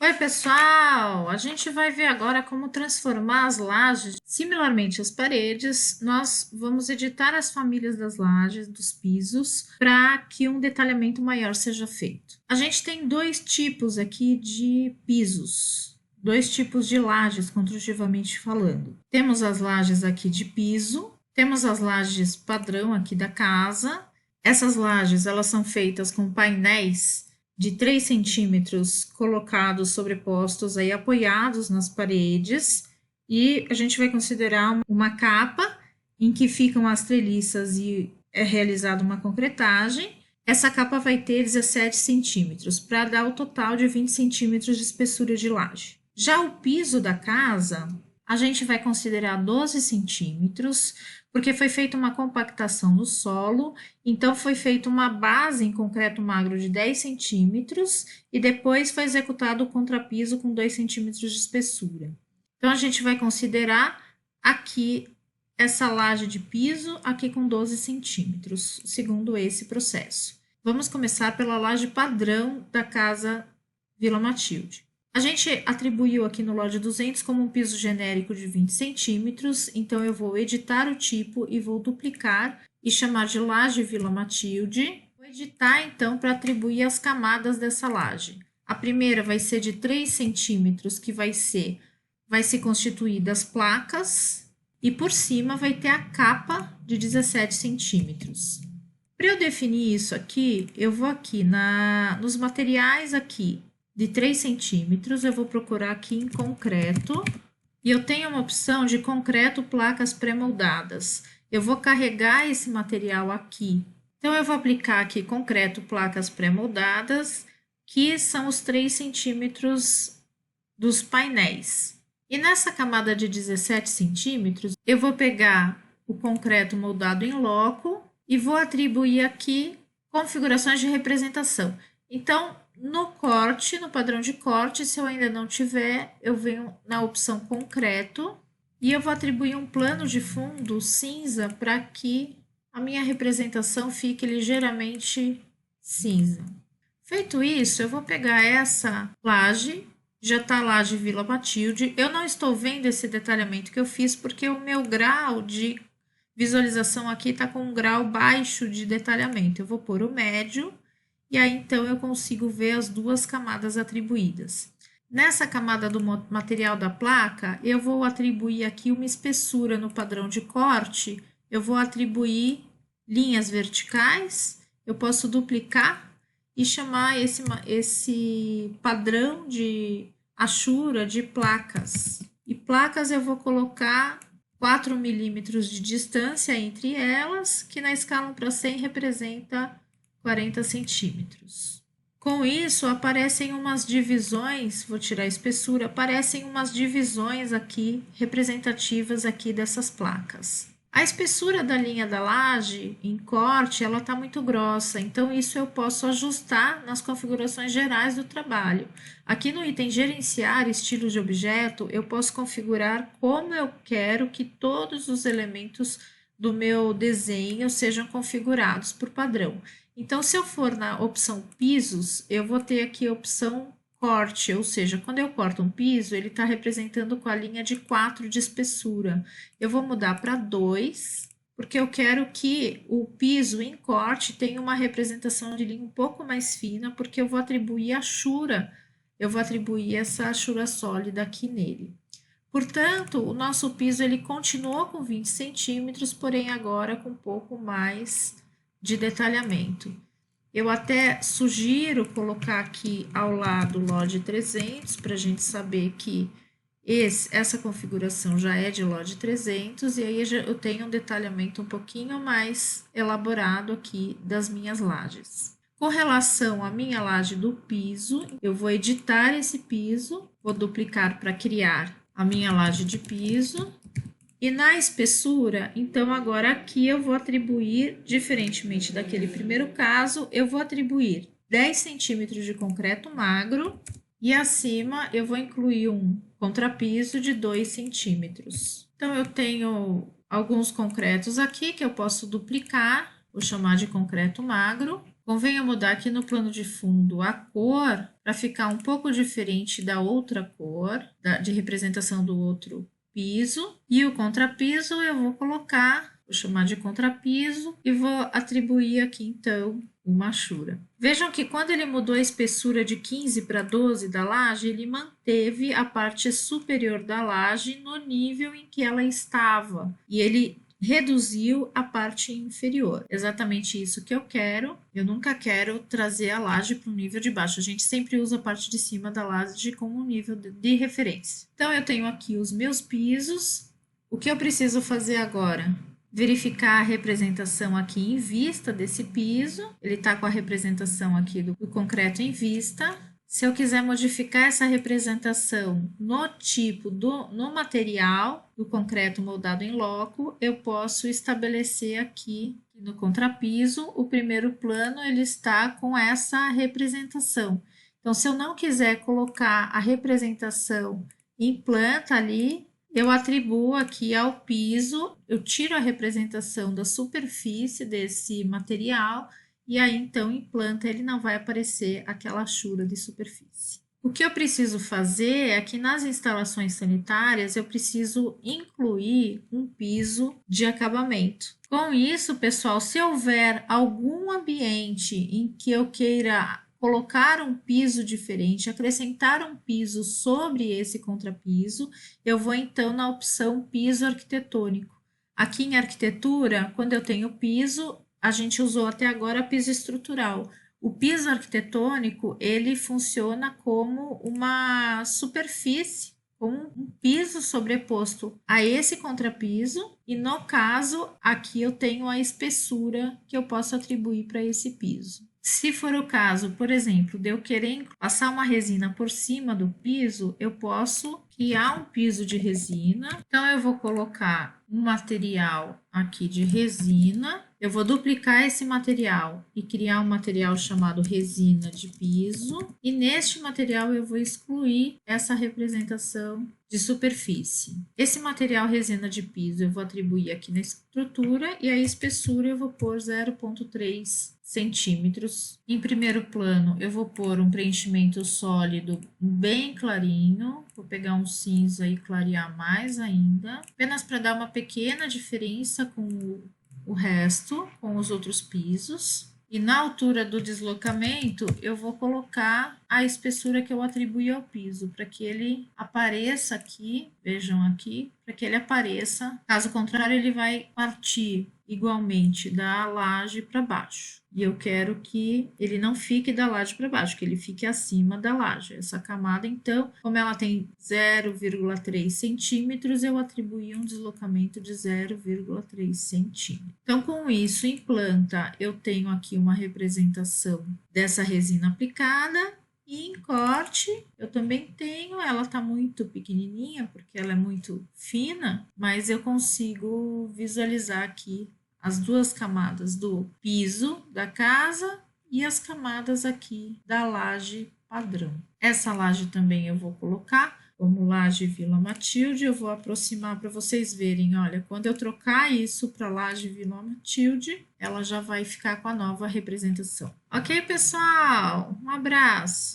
Oi, pessoal! A gente vai ver agora como transformar as lajes. Similarmente às paredes, nós vamos editar as famílias das lajes, dos pisos, para que um detalhamento maior seja feito. A gente tem dois tipos aqui de pisos, dois tipos de lajes, construtivamente falando. Temos as lajes aqui de piso, temos as lajes padrão aqui da casa. Essas lajes, elas são feitas com painéis de 3 centímetros colocados sobrepostos aí, apoiados nas paredes, e a gente vai considerar uma capa em que ficam as treliças e é realizada uma concretagem. Essa capa vai ter 17 centímetros, para dar o total de 20 centímetros de espessura de laje. Já o piso da casa, a gente vai considerar 12 centímetros, porque foi feita uma compactação no solo, então foi feita uma base em concreto magro de 10 centímetros e depois foi executado o contrapiso com 2 centímetros de espessura. Então, a gente vai considerar aqui essa laje de piso aqui com 12 centímetros, segundo esse processo. Vamos começar pela laje padrão da casa Vila Matilde. A gente atribuiu aqui no lote 200 como um piso genérico de 20 centímetros, então eu vou editar o tipo e vou duplicar e chamar de laje Vila Matilde. Vou editar então para atribuir as camadas dessa laje. A primeira vai ser de 3 centímetros, que vai se constituir das placas, e por cima vai ter a capa de 17 centímetros. Para eu definir isso aqui, eu vou aqui nos materiais aqui, de 3 centímetros, eu vou procurar aqui em concreto, e eu tenho uma opção de concreto placas pré-moldadas. Eu vou carregar esse material aqui. Então, eu vou aplicar aqui concreto placas pré-moldadas, que são os 3 centímetros dos painéis. E nessa camada de 17 centímetros, eu vou pegar o concreto moldado em loco e vou atribuir aqui configurações de representação. Então, no corte, no padrão de corte, se eu ainda não tiver, eu venho na opção concreto e eu vou atribuir um plano de fundo cinza para que a minha representação fique ligeiramente cinza. Feito isso, eu vou pegar essa laje, já está a laje Vila Matilde. Eu não estou vendo esse detalhamento que eu fiz porque o meu grau de visualização aqui está com um grau baixo de detalhamento. Eu vou pôr o médio. E aí, então, eu consigo ver as duas camadas atribuídas. Nessa camada do material da placa, eu vou atribuir aqui uma espessura no padrão de corte, eu vou atribuir linhas verticais, eu posso duplicar e chamar esse padrão de achura de placas. E placas eu vou colocar 4 milímetros de distância entre elas, que na escala 1 para 100 representa 40 centímetros. Com isso, aparecem umas divisões, vou tirar a espessura, aparecem umas divisões aqui, representativas aqui dessas placas. A espessura da linha da laje, em corte, ela está muito grossa, então isso eu posso ajustar nas configurações gerais do trabalho. Aqui no item gerenciar estilos de objeto, eu posso configurar como eu quero que todos os elementos do meu desenho sejam configurados por padrão. Então, se eu for na opção pisos, eu vou ter aqui a opção corte, ou seja, quando eu corto um piso, ele está representando com a linha de 4 de espessura. Eu vou mudar para 2, porque eu quero que o piso em corte tenha uma representação de linha um pouco mais fina, porque eu vou atribuir achura, eu vou atribuir essa achura sólida aqui nele. Portanto, o nosso piso ele continuou com 20 centímetros, porém agora com um pouco mais de detalhamento. Eu até sugiro colocar aqui ao lado o LOD 300 para a gente saber que essa configuração já é de LOD 300 e aí eu tenho um detalhamento um pouquinho mais elaborado aqui das minhas lajes. Com relação à minha laje do piso, eu vou editar esse piso, vou duplicar para criar a minha laje de piso. E na espessura, então agora aqui eu vou atribuir, diferentemente daquele primeiro caso, eu vou atribuir 10 centímetros de concreto magro e acima eu vou incluir um contrapiso de 2 centímetros. Então, eu tenho alguns concretos aqui que eu posso duplicar, vou chamar de concreto magro. Convém eu mudar aqui no plano de fundo a cor para ficar um pouco diferente da outra cor, de representação do outro piso. E o contrapiso eu vou colocar, vou chamar de contrapiso e vou atribuir aqui então uma achura. Vejam que quando ele mudou a espessura de 15 para 12 da laje, ele manteve a parte superior da laje no nível em que ela estava. E ele reduziu a parte inferior. Exatamente isso que eu quero. Eu nunca quero trazer a laje para o nível de baixo. A gente sempre usa a parte de cima da laje como um nível de referência. Então, eu tenho aqui os meus pisos. O que eu preciso fazer agora? Verificar a representação aqui em vista desse piso. Ele está com a representação aqui do concreto em vista. Se eu quiser modificar essa representação no tipo, no material do concreto moldado em loco, eu posso estabelecer aqui no contrapiso, o primeiro plano ele está com essa representação. Então, se eu não quiser colocar a representação em planta ali, eu atribuo aqui ao piso, eu tiro a representação da superfície desse material e aí, então, em planta, ele não vai aparecer aquela achura de superfície. O que eu preciso fazer é que nas instalações sanitárias eu preciso incluir um piso de acabamento. Com isso, pessoal, se houver algum ambiente em que eu queira colocar um piso diferente, acrescentar um piso sobre esse contrapiso, eu vou então na opção piso arquitetônico. Aqui em arquitetura, quando eu tenho piso, a gente usou até agora piso estrutural. O piso arquitetônico, ele funciona como uma superfície, como um piso sobreposto a esse contrapiso, e no caso, aqui eu tenho a espessura que eu posso atribuir para esse piso. Se for o caso, por exemplo, de eu querer passar uma resina por cima do piso, eu posso criar um piso de resina. Então, eu vou colocar um material aqui de resina. Eu vou duplicar esse material e criar um material chamado resina de piso. E neste material eu vou excluir essa representação de superfície. Esse material resina de piso eu vou atribuir aqui na estrutura e a espessura eu vou pôr 0,3 centímetros. Em primeiro plano, eu vou pôr um preenchimento sólido bem clarinho. Vou pegar um cinza e clarear mais ainda, apenas para dar uma pequena diferença com o resto, com os outros pisos. E na altura do deslocamento, eu vou colocar a espessura que eu atribuí ao piso, para que ele apareça aqui, vejam aqui, para que ele apareça. Caso contrário, ele vai partir igualmente da laje para baixo. E eu quero que ele não fique da laje para baixo, que ele fique acima da laje. Essa camada, então, como ela tem 0,3 centímetros, eu atribuí um deslocamento de 0,3 centímetros. Então, com isso, em planta, eu tenho aqui uma representação dessa resina aplicada. E em corte, eu também tenho, ela tá muito pequenininha, porque ela é muito fina, mas eu consigo visualizar aqui as duas camadas do piso da casa e as camadas aqui da laje padrão. Essa laje também eu vou colocar como laje Vila Matilde. Eu vou aproximar para vocês verem, olha, quando eu trocar isso para laje Vila Matilde, ela já vai ficar com a nova representação. Ok, pessoal? Um abraço!